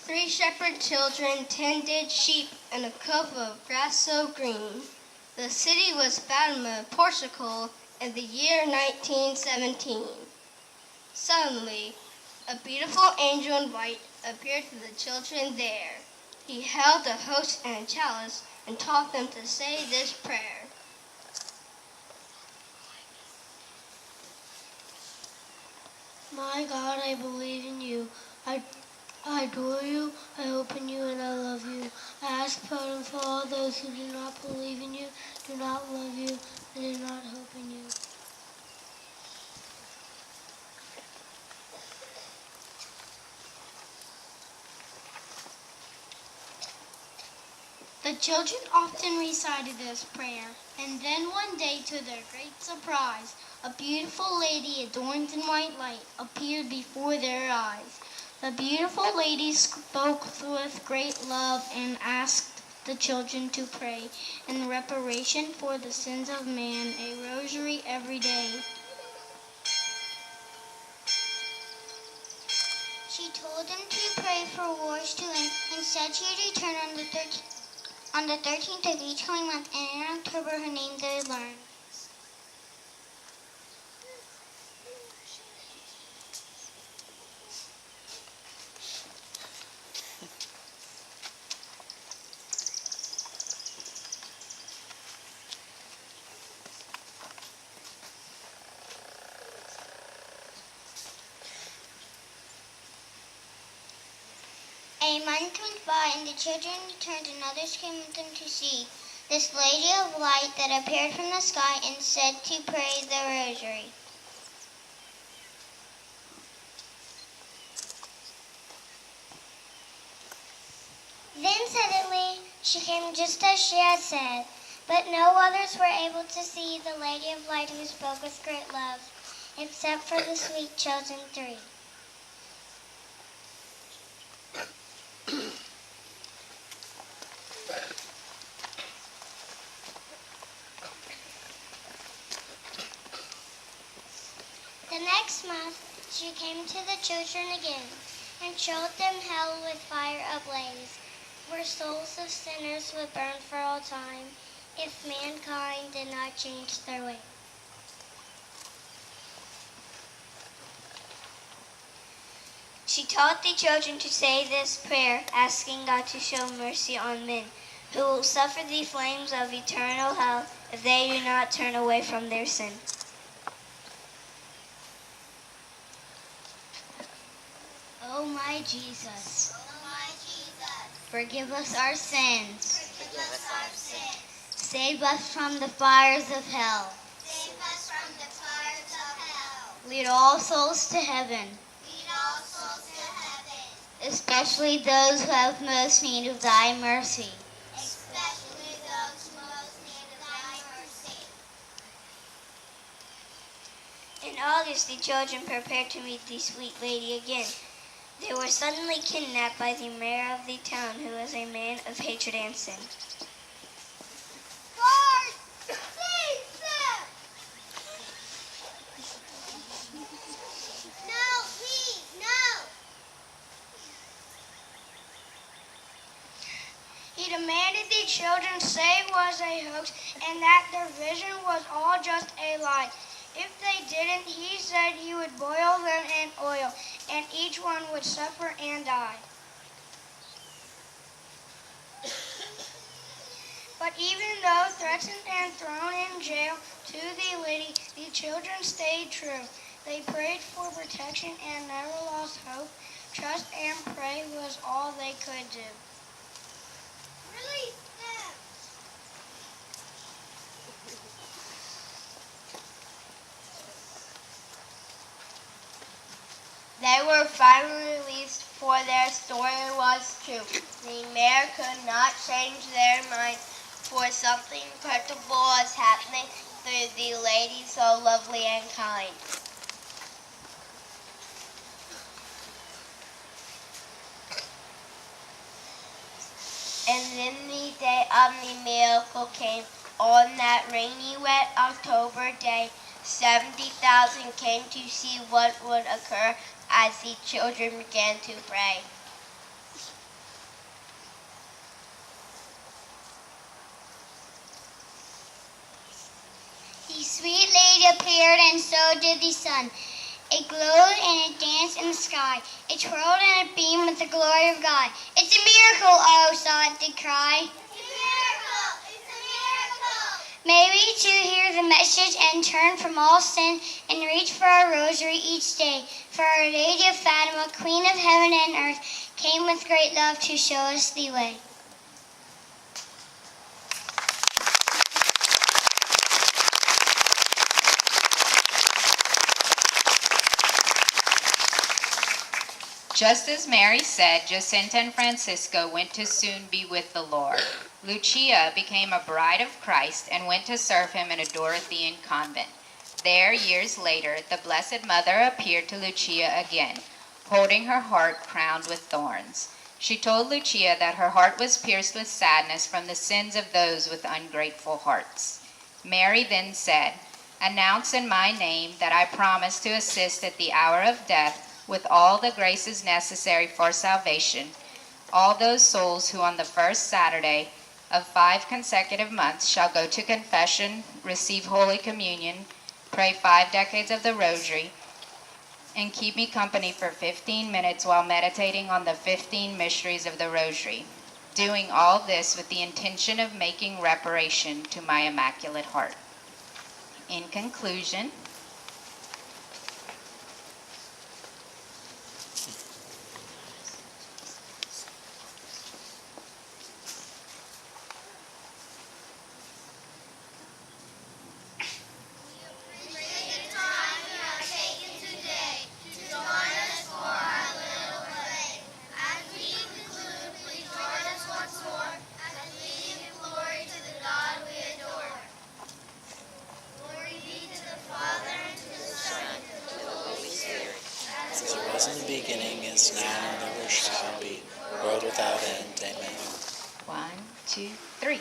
Three shepherd children tended sheep in a cove of grass so green. The city was Fatima, Portugal, in the year 1917. Suddenly, a beautiful angel in white appeared to the children there. He held a host and a chalice and taught them to say this prayer. My God, I believe in you. I adore you, I hope in you, and I love you. I ask pardon for all those who do not believe in you, do not love you, and do not hope in you. The children often recited this prayer, and then one day, to their great surprise, a beautiful lady adorned in white light appeared before their eyes. The beautiful lady spoke with great love and asked the children to pray, in reparation for the sins of man, a rosary every day. She told them to pray for wars to end, and said she'd return on the 13th of each coming month, and in October her name they would learn. A month went by, and the children returned, and others came with them to see this lady of light that appeared from the sky and said to pray the rosary. Then suddenly she came just as she had said, but no others were able to see the lady of light who spoke with great love, except for the sweet chosen three. The next month she came to the children again, and showed them hell with fire ablaze, where souls of sinners would burn for all time, if mankind did not change their ways. She taught the children to say this prayer, asking God to show mercy on men, who will suffer the flames of eternal hell if they do not turn away from their sin. O my Jesus, forgive us our sins. Save us from the fires of hell. Lead all souls to heaven, especially those who have most need of thy mercy. In August, the children prepared to meet the sweet lady again. They were suddenly kidnapped by the mayor of the town, who was a man of hatred and sin. Guard! Seize them! No, please, no! He demanded the children say it was a hoax and that their vision was all just a lie. If they didn't, he said he would boil them in oil, and each one would suffer and die. But even though threatened and thrown in jail to the lady, the children stayed true. They prayed for protection and never lost hope. Trust and pray was all they could do. Release them! They were finally released, for their story was true. The mayor could not change their mind, for something incredible was happening through the lady so lovely and kind. And then the day of the miracle came. On that rainy, wet October day, 70,000 came to see what would occur as the children began to pray. sweet lady appeared, and so did the sun. It glowed and it danced in the sky. It twirled and it beamed with the glory of God. It's a miracle, oh, saw it did cry. It's a miracle! It's a miracle! May we too hear the message and turn from all sin and reach for our rosary each day. For Our Lady of Fatima, Queen of heaven and earth, came with great love to show us the way. Just as Mary said, Jacinta and Francisco went to soon be with the Lord. Lucia became a bride of Christ and went to serve him in a Dorothean convent. There, years later, the Blessed Mother appeared to Lucia again, holding her heart crowned with thorns. She told Lucia that her heart was pierced with sadness from the sins of those with ungrateful hearts. Mary then said, "Announce in my name that I promise to assist at the hour of death with all the graces necessary for salvation, all those souls who on the first Saturday of 5 consecutive months shall go to confession, receive Holy Communion, pray 5 decades of the Rosary, and keep me company for 15 minutes while meditating on the 15 mysteries of the Rosary, doing all this with the intention of making reparation to my Immaculate Heart." In conclusion, as in the beginning, is now, and ever shall be, world without end. Amen. 1, 2, 3.